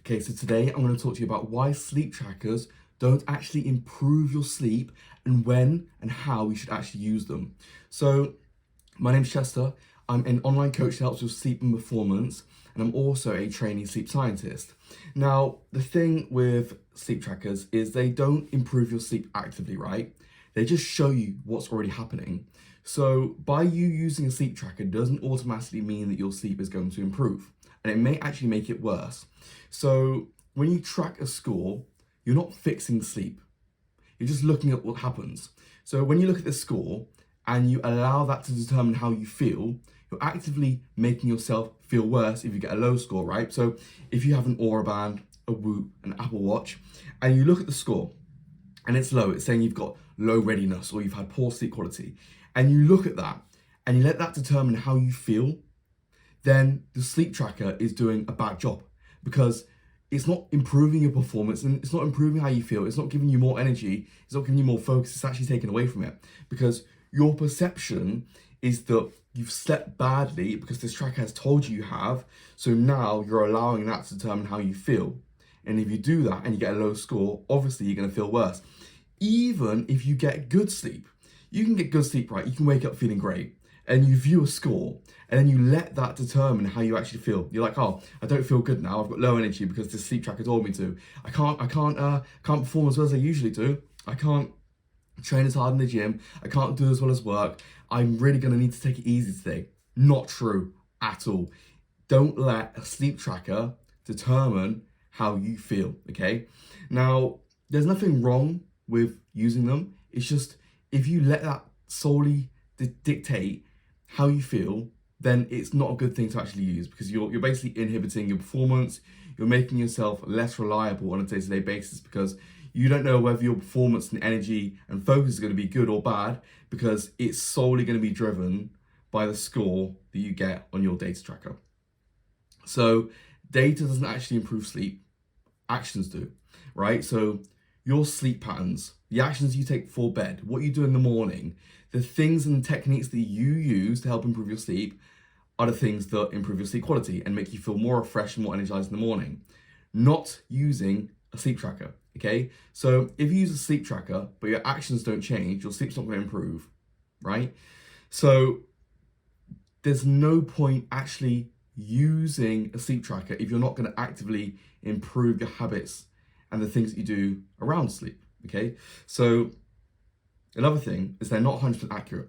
Okay, so today I'm going to talk to you about why sleep trackers don't actually improve your sleep and when and how you should actually use them. So, my name's Chester. I'm an online coach that helps with sleep and performance, and I'm also a trainee sleep scientist. Now, the thing with sleep trackers is they don't improve your sleep actively, right? They just show you what's already happening. So, by you using a sleep tracker doesn't automatically mean that your sleep is going to improve, and it may actually make it worse. So, when you track a score, you're not fixing sleep. You're just looking at what happens. So when you look at the score and you allow that to determine how you feel, you're actively making yourself feel worse if you get a low score, right? So if you have an Aura Band, a Whoop, an Apple Watch, and you look at the score and it's low, it's saying you've got low readiness or you've had poor sleep quality, and you look at that and you let that determine how you feel, then the sleep tracker is doing a bad job because it's not improving your performance and it's not improving how you feel. It's not giving you more energy. It's not giving you more focus. It's actually taken away from it because your perception is that you've slept badly because this tracker has told you have. So now you're allowing that to determine how you feel. And if you do that and you get a low score, obviously you're going to feel worse. Even if you get good sleep, you can get good sleep, right? You can wake up feeling great and you view a score and then you let that determine how you actually feel. You're like, oh, I don't feel good now. I've got low energy because this sleep tracker told me to. I can't perform as well as I usually do. I can't train as hard in the gym. I can't do as well as work. I'm really gonna need to take it easy today. Not true at all. Don't let a sleep tracker determine how you feel, okay? Now, there's nothing wrong with using them. It's just if you let that solely dictate how you feel, then it's not a good thing to actually use because you're basically inhibiting your performance. You're making yourself less reliable on a day-to-day basis because you don't know whether your performance and energy and focus is going to be good or bad because it's solely going to be driven by the score that you get on your data tracker. So data doesn't actually improve sleep, actions do, right? So your sleep patterns, the actions you take before bed, what you do in the morning, the things and techniques that you use to help improve your sleep are the things that improve your sleep quality and make you feel more refreshed and more energized in the morning. Not using a sleep tracker, okay? So if you use a sleep tracker, but your actions don't change, your sleep's not going to improve, right? So there's no point actually using a sleep tracker if you're not going to actively improve your habits and the things that you do around sleep, okay? So another thing is they're not 100% accurate.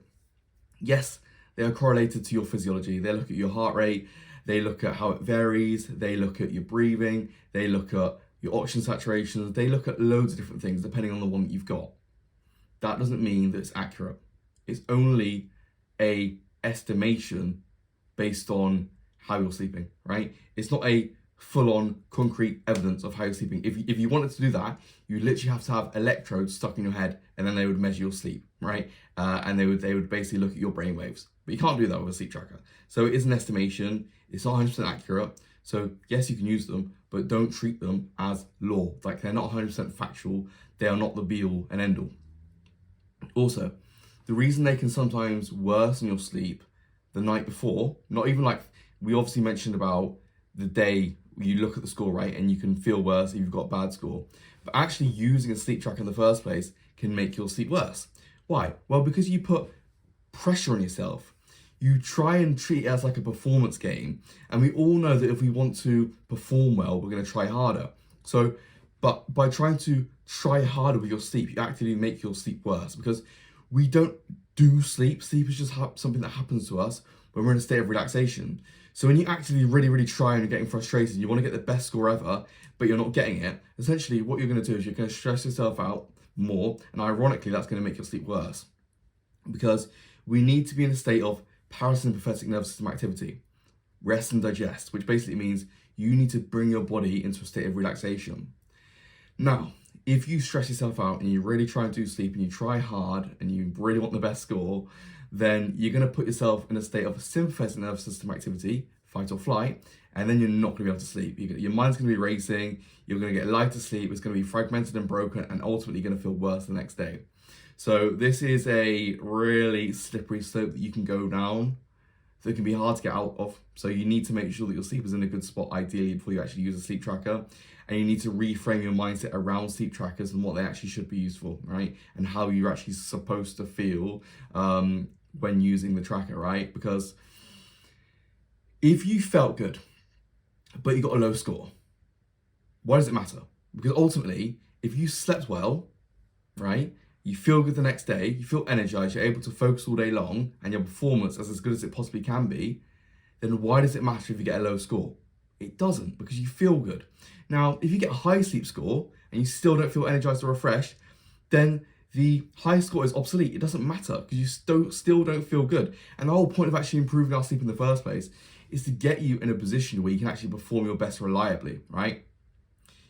Yes, they are correlated to your physiology. They look at your heart rate, they look at how it varies, they look at your breathing, they look at your oxygen saturations, they look at loads of different things depending on the one that you've got. That doesn't mean that it's accurate. It's only a estimation based on how you're sleeping, right? It's not a full-on concrete evidence of how you're sleeping. If you wanted to do that, you literally have to have electrodes stuck in your head and then they would measure your sleep, right? And they would basically look at your brain waves. But you can't do that with a sleep tracker. So it is an estimation. It's not 100% accurate. So yes, you can use them, but don't treat them as law. Like they're not 100% factual. They are not the be-all and end-all. Also, the reason they can sometimes worsen your sleep the night before, not even like we obviously mentioned about the day you look at the score, right, and you can feel worse if you've got a bad score. But actually using a sleep tracker in the first place can make your sleep worse. Why? Well, because you put pressure on yourself. You try and treat it as like a performance game. And we all know that if we want to perform well, we're going to try harder. So, but by trying to try harder with your sleep, you actually make your sleep worse because we don't do sleep. Sleep is just something that happens to us when we're in a state of relaxation. So when you actually really try and you're getting frustrated, you want to get the best score ever, but you're not getting it, essentially what you're going to do is you're going to stress yourself out more. And ironically, that's going to make your sleep worse because we need to be in a state of parasympathetic nervous system activity, rest and digest, which basically means you need to bring your body into a state of relaxation. Now, if you stress yourself out and you really try and do sleep and you try hard and you really want the best score, then you're going to put yourself in a state of sympathetic nervous system activity, fight or flight, and then you're not going to be able to sleep. Your mind's going to be racing, you're going to get light to sleep, it's going to be fragmented and broken, and ultimately you're going to feel worse the next day. So this is a really slippery slope that you can go down that can be hard to get out of. So you need to make sure that your sleep is in a good spot, ideally, before you actually use a sleep tracker. And you need to reframe your mindset around sleep trackers and what they actually should be used for, right? And how you're actually supposed to feel when using the tracker, right? Because if you felt good, but you got a low score, why does it matter? Because ultimately, if you slept well, right, you feel good the next day, you feel energized, you're able to focus all day long, and your performance is as good as it possibly can be, then why does it matter if you get a low score? It doesn't, because you feel good. Now, if you get a high sleep score and you still don't feel energized or refreshed, then the high score is obsolete. It doesn't matter because you still don't feel good. And the whole point of actually improving our sleep in the first place is to get you in a position where you can actually perform your best reliably, right?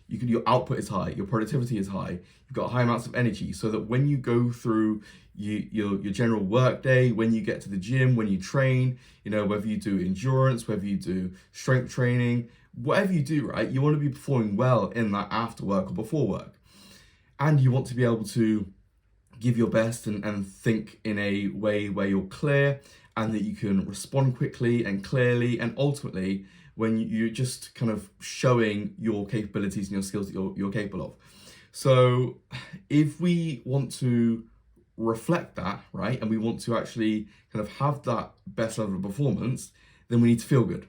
Your output is high, your productivity is high, you've got high amounts of energy, so that when you go through your general work day, when you get to the gym, when you train, whether you do endurance, whether you do strength training, whatever you do, right, you want to be performing well in that after work or before work. And you want to be able to give your best and think in a way where you're clear and that you can respond quickly and clearly, and ultimately when you're just kind of showing your capabilities and your skills that you're capable of. So if we want to reflect that, right, and we want to actually kind of have that best level of performance, then we need to feel good.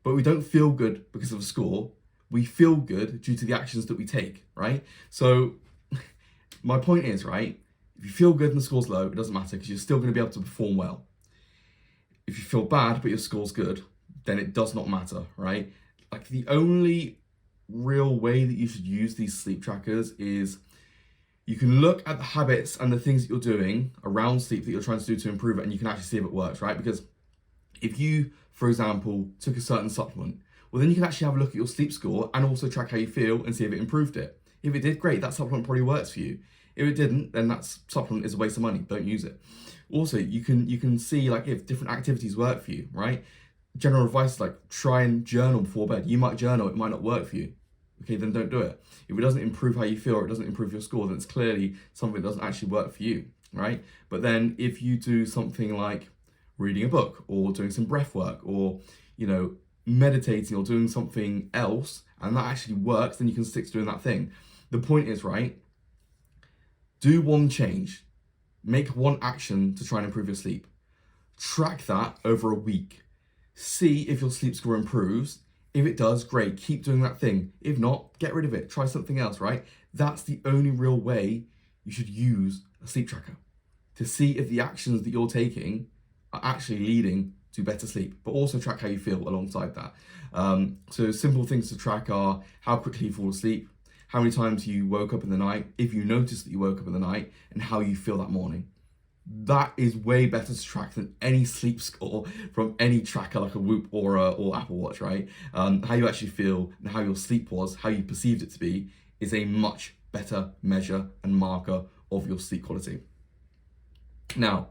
But we don't feel good because of a score. We feel good due to the actions that we take, right? So my point is, right, if you feel good and the score's low, it doesn't matter because you're still going to be able to perform well. If you feel bad but your score's good, then it does not matter, right? Like, the only real way that you should use these sleep trackers is you can look at the habits and the things that you're doing around sleep that you're trying to do to improve it, and you can actually see if it works, right? Because if you, for example, took a certain supplement, well, then you can actually have a look at your sleep score and also track how you feel and see if it improved it. If it did, great, that supplement probably works for you. If it didn't, then that supplement is a waste of money. Don't use it. Also, you can see like if different activities work for you, right? General advice is like try and journal before bed. You might journal, it might not work for you. Okay, then don't do it. If it doesn't improve how you feel or it doesn't improve your score, then it's clearly something that doesn't actually work for you, right? But then if you do something like reading a book or doing some breath work or, meditating or doing something else, and that actually works, then you can stick to doing that thing. The point is, right, do one change, make one action to try and improve your sleep. Track that over a week. See if your sleep score improves. If it does, great, keep doing that thing. If not, get rid of it, try something else, right? That's the only real way you should use a sleep tracker, to see if the actions that you're taking are actually leading to better sleep, but also track how you feel alongside that. So simple things to track are how quickly you fall asleep, how many times you woke up in the night, if you notice that you woke up in the night, and how you feel that morning. That is way better to track than any sleep score from any tracker like a Whoop or Apple Watch, right? How you actually feel and how your sleep was, how you perceived it to be, is a much better measure and marker of your sleep quality. Now,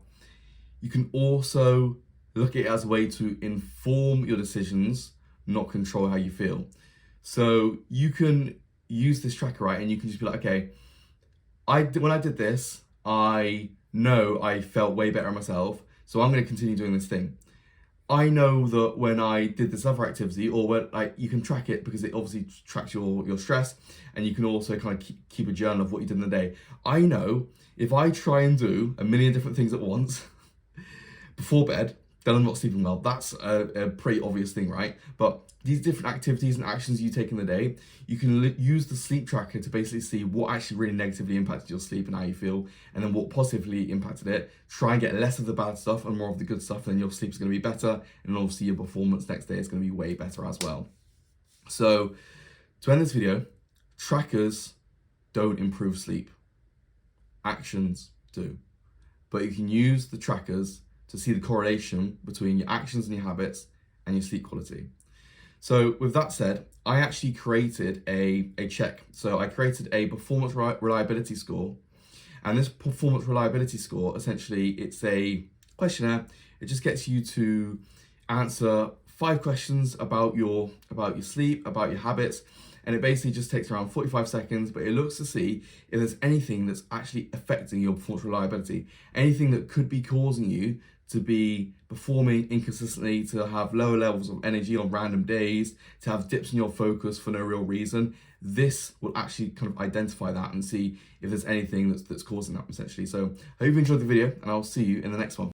you can also look at it as a way to inform your decisions, not control how you feel. So you can use this tracker, right? And you can just be like, okay, when I did this, I know I felt way better myself, so I'm going to continue doing this thing. I know that when I did this other activity, or when you can track it because it obviously tracks your stress, and you can also kind of keep a journal of what you did in the day. I know if I try and do a million different things at once before bed, then I'm not sleeping well. That's a pretty obvious thing, right? But these different activities and actions you take in the day, you can use the sleep tracker to basically see what actually really negatively impacted your sleep and how you feel, and then what positively impacted it. Try and get less of the bad stuff and more of the good stuff, and then your sleep's going to be better, and obviously your performance next day is going to be way better as well. So to end this video, trackers don't improve sleep. Actions do. But you can use the trackers to see the correlation between your actions and your habits and your sleep quality. So with that said, I actually created a check. So I created a performance reliability score. And this performance reliability score, essentially, it's a questionnaire. It just gets you to answer 5 questions about your sleep, about your habits. And it basically just takes around 45 seconds, but it looks to see if there's anything that's actually affecting your performance reliability, anything that could be causing you to be performing inconsistently, to have lower levels of energy on random days, to have dips in your focus for no real reason, this will actually kind of identify that and see if there's anything that's causing that, essentially. So I hope you enjoyed the video, and I'll see you in the next one.